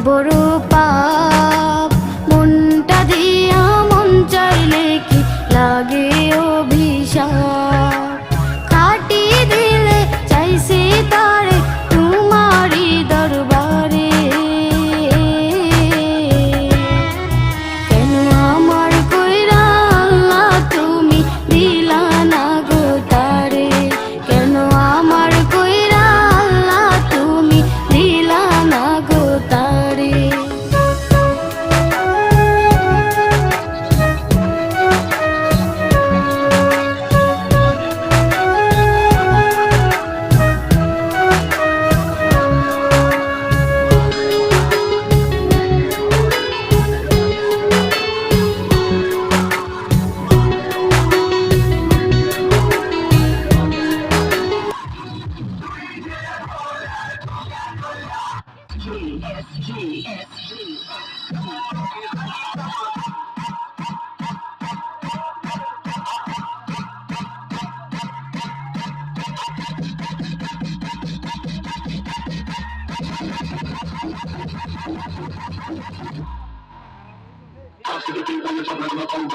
বড় পাপ, মনটা দিয়া মন চাইলে কি লাগে অভিশাপ। খাটি দিলে চাইছি তারে তোমারি দরবারে, কেন আমার কইরা আল্লাহ তুমি দিলা না গো তারে, কেন আমার কইরা আল্লাহ তুমি দিলা না গো তারে। After the people,